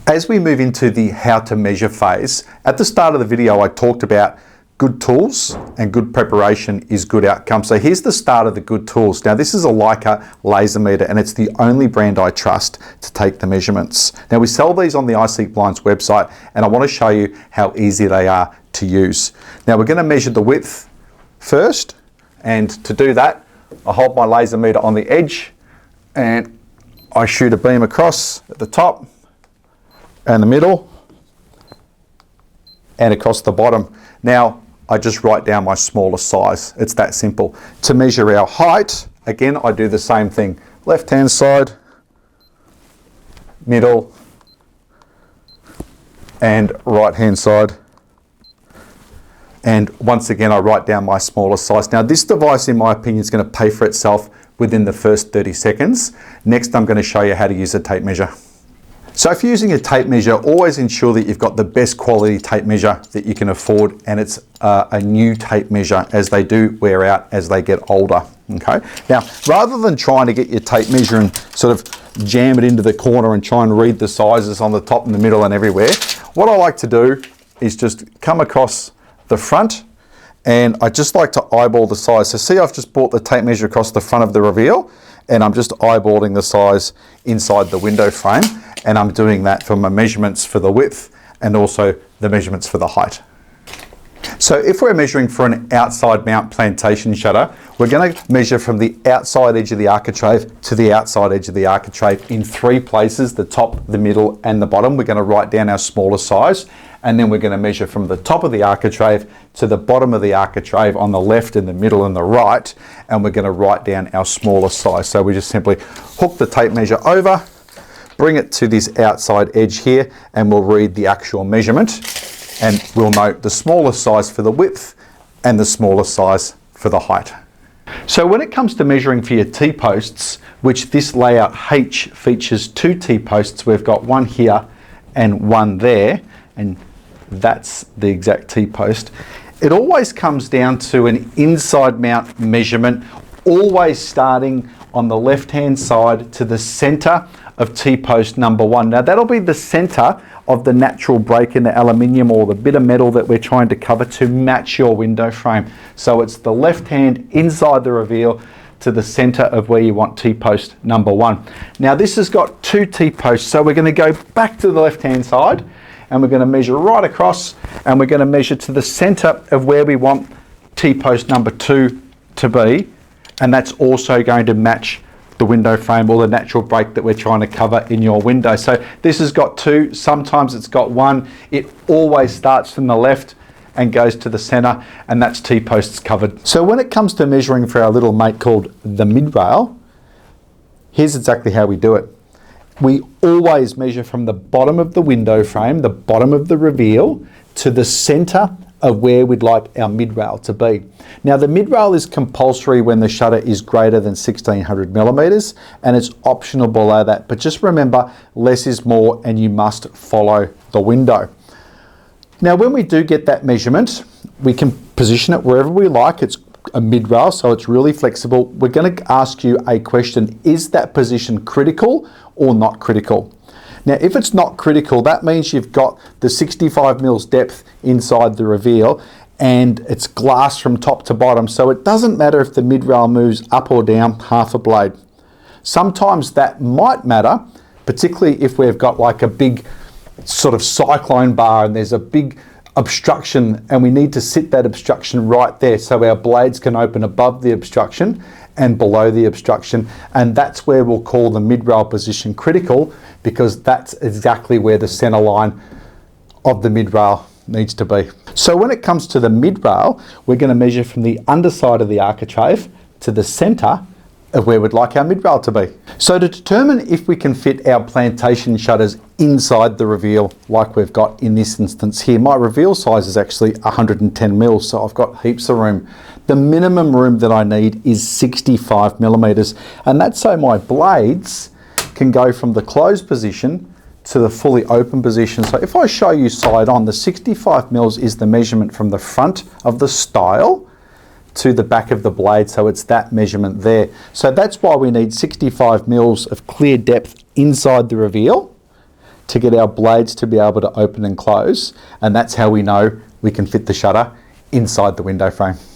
As we move into the how to measure phase, at the start of the video I talked about good tools and good preparation is good outcome. So here's the start of the good tools. Now this is a Leica laser meter and it's the only brand I trust to take the measurements. Now we sell these on the IC Blinds website and I want to show you how easy they are to use. Now we're going to measure the width first, and to do that I hold my laser meter on the edge and I shoot a beam across at the top and the middle and across the bottom. Now I just write down my smallest size. It's that simple. To measure our height, again, I do the same thing. Left hand side, middle, and right hand side. And once again, I write down my smallest size. Now this device, in my opinion, is going to pay for itself within the first 30 seconds. Next, I'm going to show you how to use a tape measure. So if you're using a tape measure, always ensure that you've got the best quality tape measure that you can afford, and it's a new tape measure, as they do wear out as they get older. Okay. Now, rather than trying to get your tape measure and sort of jam it into the corner and try and read the sizes on the top and the middle and everywhere, what I like to do is just come across the front, and I just like to eyeball the size. So see, I've just brought the tape measure across the front of the reveal, and I'm just eyeballing the size inside the window frame, and I'm doing that for my measurements for the width and also the measurements for the height. So if we're measuring for an outside mount plantation shutter, we're going to measure from the outside edge of the architrave to the outside edge of the architrave in 3 places: the top, the middle and the bottom. We're going to write down our smallest size, and then we're going to measure from the top of the architrave to the bottom of the architrave on the left and the middle and the right, and we're going to write down our smallest size. So we just simply hook the tape measure over, bring it to this outside edge here, and we'll read the actual measurement, and we'll note the smallest size for the width and the smallest size for the height. So when it comes to measuring for your T-posts, which this layout H features 2 T-posts, we've got one here and one there, and that's the exact T-post. It always comes down to an inside mount measurement, always starting on the left hand side to the center of T-post number 1. Now that'll be the center of the natural break in the aluminium or the bit of metal that we're trying to cover to match your window frame. So it's the left hand inside the reveal to the center of where you want T-post number 1. Now this has got 2 T-posts, so we're going to go back to the left hand side and we're going to measure right across, and we're going to measure to the center of where we want T-post number 2 to be, and that's also going to match the window frame or the natural break that we're trying to cover in your window. So this has got 2, sometimes it's got 1. It always starts from the left and goes to the center, and that's T-posts covered. So when it comes to measuring for our little mate called the mid-rail, here's exactly how we do it. We always measure from the bottom of the window frame, the bottom of the reveal, to the center of where we'd like our mid-rail to be. Now the mid-rail is compulsory when the shutter is greater than 1600 millimeters, and it's optional below that, but just remember, less is more and you must follow the window. Now when we do get that measurement, we can position it wherever we like. It's a mid-rail, so it's really flexible. We're going to ask you a question: is that position critical or not critical? Now if it's not critical, that means you've got the 65 mils depth inside the reveal and it's glass from top to bottom, so it doesn't matter if the mid-rail moves up or down half a blade. Sometimes that might matter, particularly if we've got like a big sort of cyclone bar and there's a big obstruction and we need to sit that obstruction right there so our blades can open above the obstruction and below the obstruction, and that's where we'll call the mid-rail position critical, because that's exactly where the center line of the mid-rail needs to be. So when it comes to the mid-rail, we're going to measure from the underside of the architrave to the center of where we'd like our mid-rail to be. So to determine if we can fit our plantation shutters inside the reveal like we've got in this instance here, my reveal size is actually 110 mils, so I've got heaps of room. The minimum room that I need is 65 millimeters, and that's so my blades can go from the closed position to the fully open position. So if I show you side on, the 65 mils is the measurement from the front of the style to the back of the blade, so it's that measurement there. So that's why we need 65 mils of clear depth inside the reveal to get our blades to be able to open and close, and that's how we know we can fit the shutter inside the window frame.